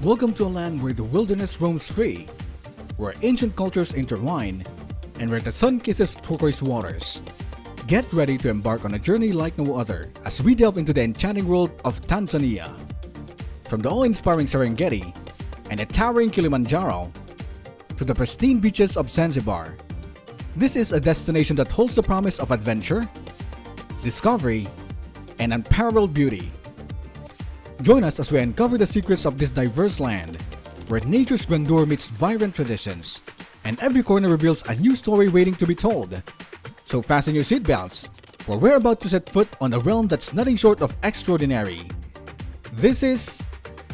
Welcome to a land where the wilderness roams free, where ancient cultures intertwine, and where the sun kisses turquoise waters. Get ready to embark on a journey like no other as we delve into the enchanting world of Tanzania. From the awe-inspiring Serengeti and the towering Kilimanjaro to the pristine beaches of Zanzibar, this is a destination that holds the promise of adventure, discovery, and unparalleled beauty. Join us as we uncover the secrets of this diverse land, where nature's grandeur meets vibrant traditions, and every corner reveals a new story waiting to be told. So fasten your seatbelts, for we're about to set foot on a realm that's nothing short of extraordinary. This is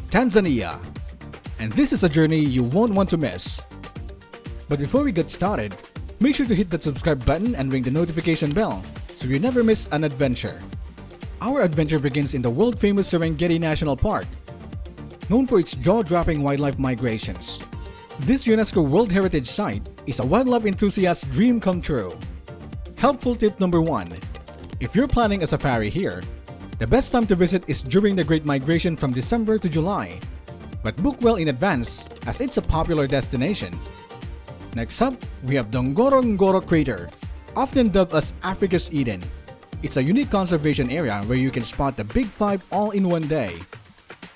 Tanzania, and this is a journey you won't want to miss. But before we get started, make sure to hit that subscribe button and ring the notification bell so you never miss an adventure. Our adventure begins in the world-famous Serengeti National Park, known for its jaw-dropping wildlife migrations. This UNESCO World Heritage Site is a wildlife enthusiast's dream come true. Helpful tip number 1. If you're planning a safari here, the best time to visit is during the Great Migration from December to July. But book well in advance as it's a popular destination. Next up, we have the Ngorongoro Crater, often dubbed as Africa's Eden. It's a unique conservation area where you can spot the Big Five all in one day.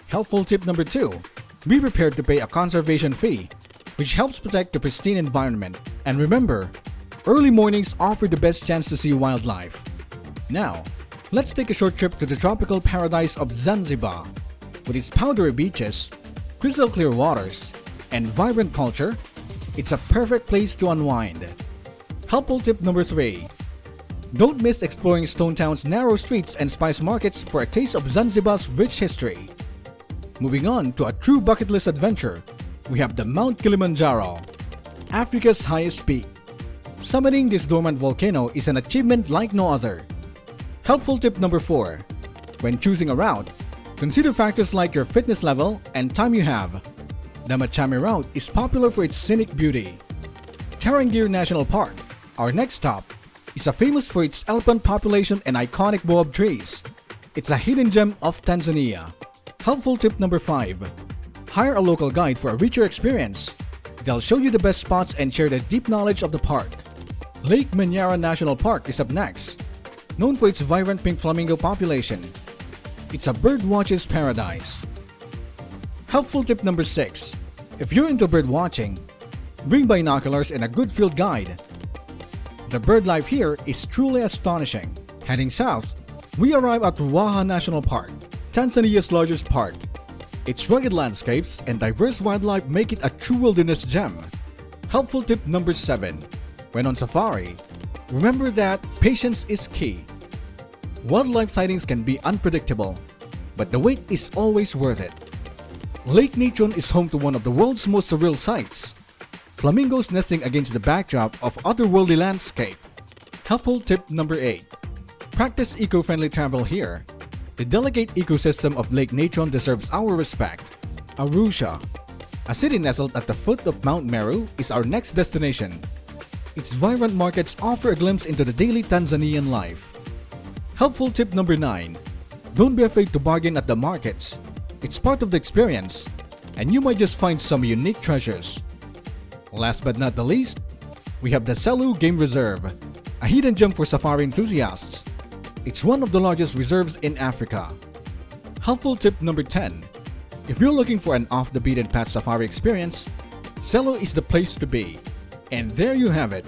Helpful tip number 2. Be prepared to pay a conservation fee, which helps protect the pristine environment. And remember, early mornings offer the best chance to see wildlife. Now, let's take a short trip to the tropical paradise of Zanzibar. With its powdery beaches, crystal clear waters, and vibrant culture, it's a perfect place to unwind. Helpful tip number 3. Don't miss exploring Stone Town's narrow streets and spice markets for a taste of Zanzibar's rich history. Moving on to a true bucket list adventure, we have the Mount Kilimanjaro, Africa's highest peak. Summiting this dormant volcano is an achievement like no other. Helpful tip number 4. When choosing a route, consider factors like your fitness level and time you have. The Machame route is popular for its scenic beauty. Tarangire National Park, our next stop, is famous for its elephant population and iconic baobab trees. It's a hidden gem of Tanzania. Helpful tip number 5. Hire a local guide for a richer experience. They'll show you the best spots and share the deep knowledge of the park. Lake Manyara National Park is up next. Known for its vibrant pink flamingo population, it's a birdwatcher's paradise. Helpful tip number 6. If you're into bird watching, bring binoculars and a good field guide. The bird life here is truly astonishing. Heading south, we arrive at Ruaha National Park, Tanzania's largest park. Its rugged landscapes and diverse wildlife make it a true wilderness gem. Helpful tip number 7. When on safari, remember that patience is key. Wildlife sightings can be unpredictable, but the wait is always worth it. Lake Natron is home to one of the world's most surreal sights, flamingos nesting against the backdrop of otherworldly landscape. Helpful tip number 8. Practice eco-friendly travel here. The delicate ecosystem of Lake Natron deserves our respect. Arusha, a city nestled at the foot of Mount Meru, is our next destination. Its vibrant markets offer a glimpse into the daily Tanzanian life. Helpful tip number 9. Don't be afraid to bargain at the markets. It's part of the experience, and you might just find some unique treasures. Last but not the least, we have the Selous Game Reserve, a hidden gem for safari enthusiasts. It's one of the largest reserves in Africa. Helpful tip number 10. If you're looking for an off-the-beaten-path safari experience, Selous is the place to be. And there you have it,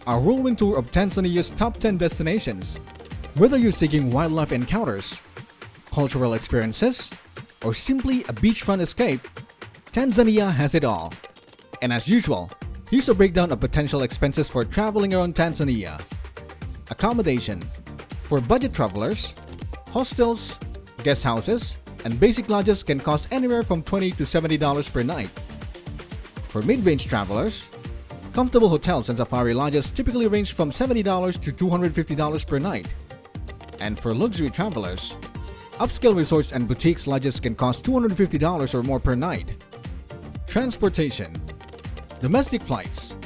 our whirlwind tour of Tanzania's top 10 destinations. Whether you're seeking wildlife encounters, cultural experiences, or simply a beachfront escape, Tanzania has it all. And as usual, here's a breakdown of potential expenses for traveling around Tanzania. Accommodation. For budget travelers, hostels, guest houses, and basic lodges can cost anywhere from $20 to $70 per night. For mid-range travelers, comfortable hotels and safari lodges typically range from $70 to $250 per night. And for luxury travelers, upscale resorts and boutiques lodges can cost $250 or more per night. Transportation. Domestic flights.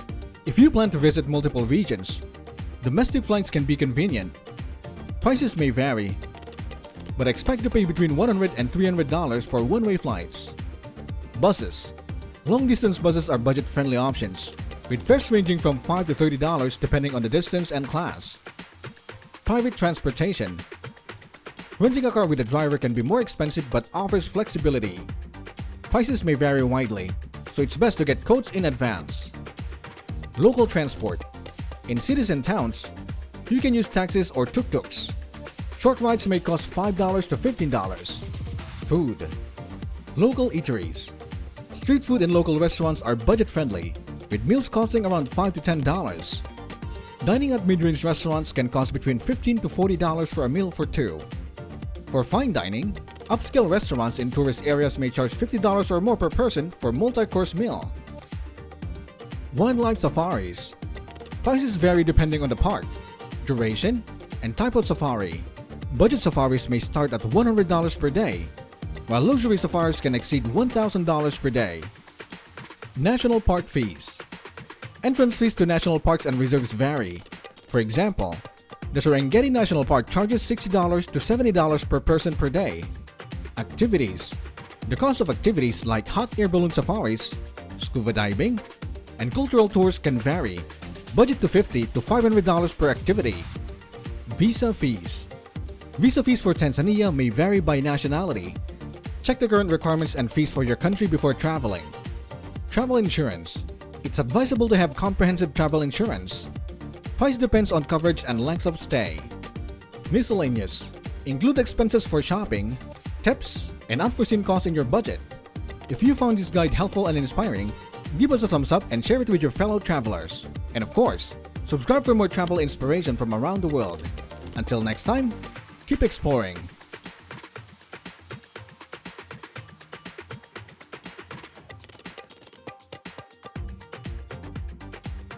If you plan to visit multiple regions, domestic flights can be convenient. Prices may vary, but expect to pay between $100 and $300 for one-way flights. Buses. Long-distance buses are budget-friendly options, with fares ranging from $5 to $30 depending on the distance and class. Private transportation. Renting a car with a driver can be more expensive but offers flexibility. Prices may vary widely, so it's best to get quotes in advance. Local transport. In cities and towns, you can use taxis or tuk-tuks. Short rides may cost $5 to $15. Food. Local eateries. Street food and local restaurants are budget-friendly, with meals costing around $5 to $10. Dining at mid-range restaurants can cost between $15 to $40 for a meal for two. For fine dining, upscale restaurants in tourist areas may charge $50 or more per person for multi-course meal. Wildlife safaris. Prices vary depending on the park, duration, and type of safari. Budget safaris may start at $100 per day, while luxury safaris can exceed $1,000 per day. National park fees. Entrance fees to national parks and reserves vary. For example, the Serengeti National Park charges $60 to $70 per person per day. Activities. The cost of activities like hot air balloon safaris, scuba diving, and cultural tours can vary. Budget to $50 to $500 per activity. Visa fees. Visa fees for Tanzania may vary by nationality. Check the current requirements and fees for your country before traveling. Travel insurance. It's advisable to have comprehensive travel insurance. Price depends on coverage and length of stay. Miscellaneous. Include expenses for shopping, tips, and unforeseen costs in your budget. If you found this guide helpful and inspiring, give us a thumbs up and share it with your fellow travelers. And of course, subscribe for more travel inspiration from around the world. Until next time, keep exploring.